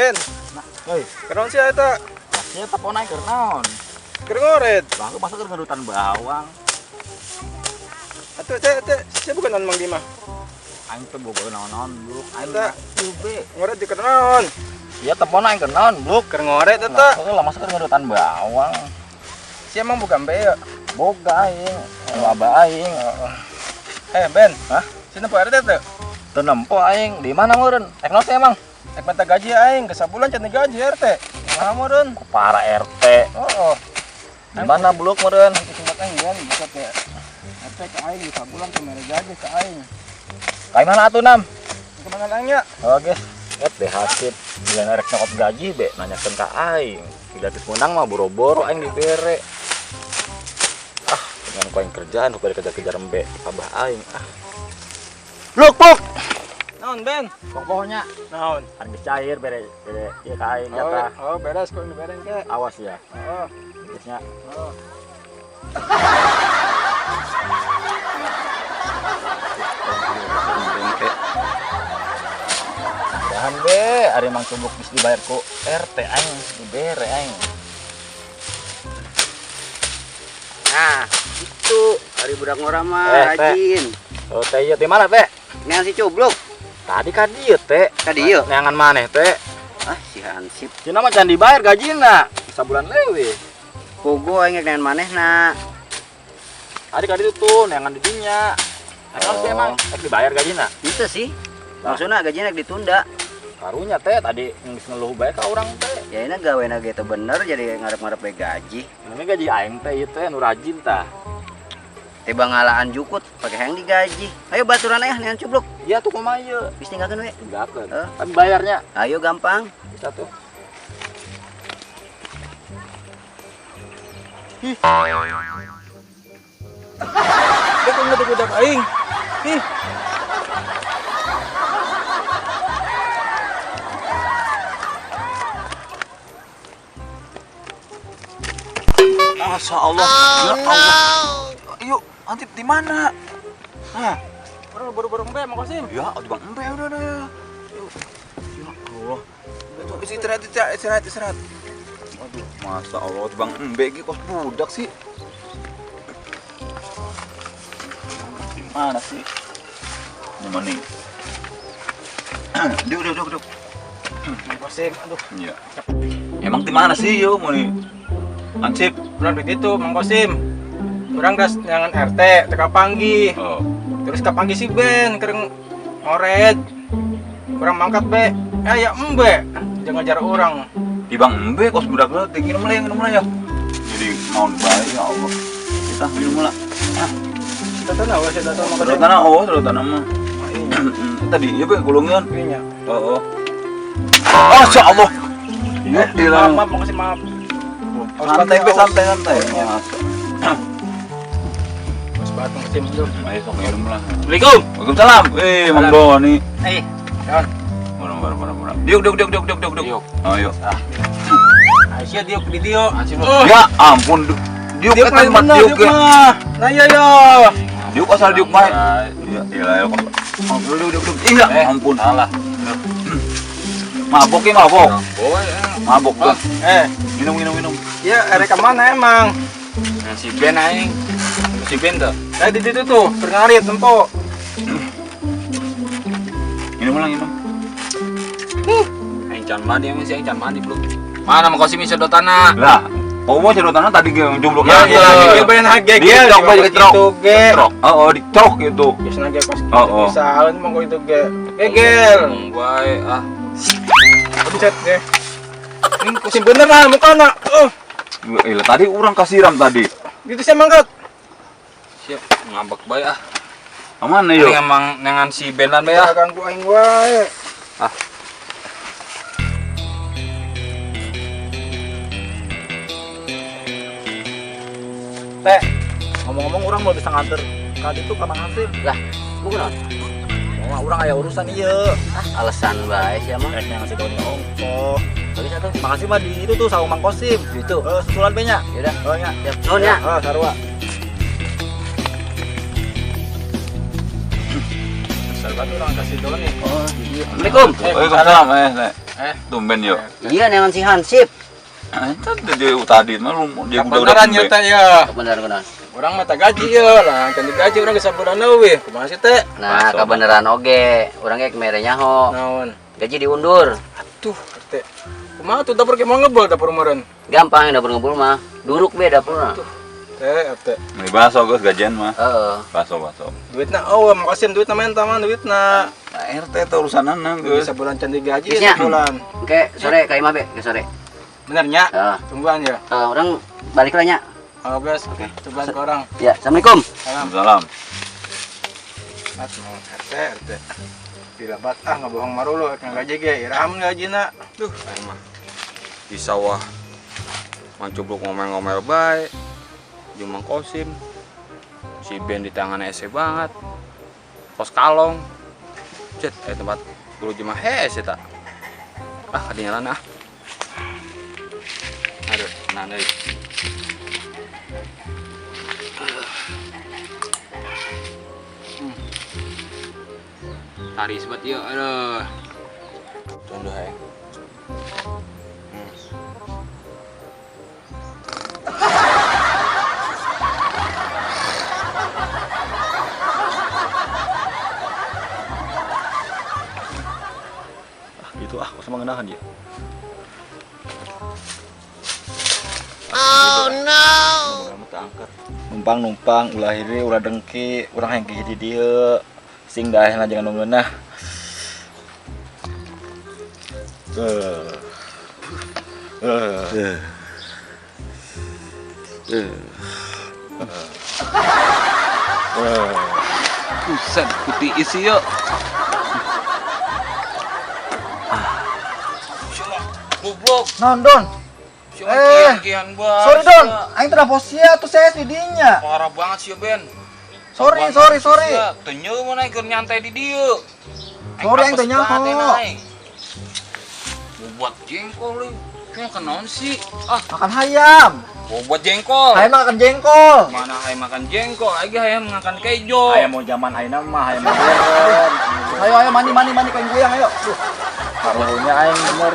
Ben. Nah, hei, Kenaon sih eta? sia telepon aing keur naon? Keur ngoret. Bagus masa keur ngerutan bawang. Atuh teh bukan non Mang Dima. Aing teh boga naon-naon bluk. Aing Eta. be. Ngoret di kenaon? Sia telepon aing keur naon bluk. Keur ngoret eta. Nah, heula masa keur ngerutan bawang. Si emang bukan bea. Boga aing, loba aing. Ben. Hah? Si nempo RT teh. Teu nempo aing. Di mana meureun? Ek naon teh emang? Ek minta gaji aing, ke sabulan can gaji RT. Nah, meureun. Para RT. Oh. Di mana bluk meureun? Tempat aing kan bisa teh. RT ke aing di sabulan ke mere gaji ke aing. Kai mana atuh Nam? Kemana nanya? Oh guys, deh hasil bila rek nyokot gaji be nanyakeun ka aing. Gratis menang mah boro-boro aing dibere. Ah, dengan ku aing kerjaan ku kejar-kejar embe abah aing. Ah. Luk. Naon Ben? Pokoknya Naon? kan cair bere ieu ka aing jatah. Oh, beres kok ini bereng ke. Awas ya. Oh. Geusnya. Oh. Dahan be, ari mang cubuk geus dibayar ku RT aing dibere aing. Nah, itu hari budak ngora mah Teh. rajin. Oh teh ieu di mana teh? Nean si Coblok. Tadi ka dieu teh. Ka dieu? Neangan maneh teh. Ah, si Hansip. Cenah mah can dibayar gajina. Sabulan leuwih. Pogo aing nean manehna. Tadi ka ditu tuh neangan di dinya. Emang sih emang ek dibayar gajina. Itu sih. Maksudnya gajinya ditunda. Karunya teh tadi geus ngeluh bae ka urang teh. Ya ini gawena gitu bener jadi ngarep-ngarep bae gaji. Ini gaji aing teh ieu teh nu rajin tah. Teh bangalaan jukut pakai hayang digaji. Ayo baturan aya nean Coblok. Iya tuh kumaha ieu? Geus tinggalkeun we. Tinggalkeun. Heh. Tapi bayarnya Ayo gampang. bisa tuh. Dia kok ngedegudak aing. Ih. Masya Allah. Ya Allah. Yuk, Antip di mana? Nah, Baru-baru be Mang Kosim. ya, aduh Bang Embe udah ya. Yuk. Ya Allah. Tuh istirahat. Aduh, Masya Allah, Bang Embe iki kos budak sih. Mana sih? Di mana nih? Duduk. Mang Kosim, aduh. Iya. Emang di mana sih yo mau nih? Ansip. Ulah di itu Mang Kosim. Urang gas nyangan RT teka panggih. Oh. Terus kapanggih si Ben keur ngoret. Urang mangkat be. Ya embe. Jangan ngajar orang. Di Bang Embe kos budak lu tinggi mulai ya. Jadi mau bae ya Allah. Kita minum lah. Tata wes tata Mang Terus Kosim. tanah mah. Tadi ya be gulungan. Iya. Oh. Masya Allah. Iya, Maaf Mang Kosim maaf. Santai be santai. Mas banget Mang Kosim dulu. Ayo sok minum lah. Assalamualaikum. Waalaikumsalam. Mang Doni. Kawan. Barang. Diuk. Ayo. Aisyah diuk di dio. Ya ampun. Diuk kan mah diuk ya. Nah iya. Diuk asal diuk mah. Iya, ya. Duduk. Iya, ampun. Salah. Mabok. Mabok tuh. Minum. Ya, reka mana emang? Si Ben aing. Si Ben tuh. Di situ tuh, berngarit tempo. Minum. Aing can mandi emang si aing can mandi belum. Mana Mang Kosim sedotana? Lah, mau cedotannya tadi yang jomblo Ya, ben hage Dia dok baju gitu ge. Oh, ditrok gitu. Biasanya ge pas Oh. pisahan monggo itu ge. Gegel. Bae ah. Pencet ge. Ini kusim bener lah mukana. Tadi orang kasiram tadi. Gitu saya mangkat. Siap ngambek bae ah. Aman Aing yo. emang dengan si Ben lan bae ah. Ganggu aing wae. Teh, ngomong-ngomong orang mau bisa nganter kali itu ke Mang Hasim. Lah, kunaon? Mau orang aya urusan iya. Alasan bae sia mah. Rek ngasih tahu ongko. Bagus atuh. Mang Hasim mah di itu tuh sama Mang Kosim. Itu. Susulan be-nya. Ya udah. Oh nya. Siap. Nuhun ya. Sarua. Sabar orang kasih dulu nih. Assalamualaikum. Waalaikumsalam. Tumben yo. Iya dengan si Hansip. Anjir dia tadi mah lu dia Kebenaran ya teh ya. Benar-benar. Orang mata gaji ya lah, kan digaji orang geus sabulan eueuh. Kumaha sih teh? Nah, kebenaran oge. Urang ge kemerenya ho. Naon? Gaji diundur. Tuh, teh. Kumaha tuh dapur ge mau ngebol dapur meureun. Gampang dapur ngebul mah. Duruk be dapurna. Teh. Ini baso geus gajian mah. Heeh. Baso. Duitna eueuh, makasih duitna menta mah duitna. Nah, RT teh urusanan geus. Sabulan can digaji Geusnya. sabulan. Oke, sore ka imah be, ke sore. Bener nya? Heeh. Tungguan ya. Orang balik lah nya. Oh, guys, oke. Coba ke orang. Ya, assalamualaikum. Salam. Mat mau RT. Tidak bat ngebohong marulu kan gaji ge. Irham gajina. Duh, aing mah di sawah mancubluk ngomel-ngomel bae. Jeung Mang Kosim. Si Ben di tangan ese banget. Pos kalong. Cet, tempat kudu jemah hese eta. Kadinya lah. Aduh, tenang deui. Taris banget yuk, aduh. Contoh ya. Gitu sama ngenahan dia. Oh no. Kamu tak angkat. Numpang ulah hiri ulah dengki, urang yang di dieu. Sing daehna jangan ngeunah. Buset, putih isi yuk. Goblok. Non Don, Kian-kian banget. sorry Don, aing teu posia tuh saya di dinya. Parah banget sih Ben. Sorry. Teu mana keur nyantai di dieu. Sorry aing teh nyaho. Buat jengkol lu. Yang kenaon sih? Ah, Makan hayam. buat jengkol. Hayam makan jengkol. Mana hayam makan jengkol, lagi hayam makan kejo. Aya mau zaman ayeuna mah aya modern. Ayo mani koin goyang ayo. Karunya aing bener.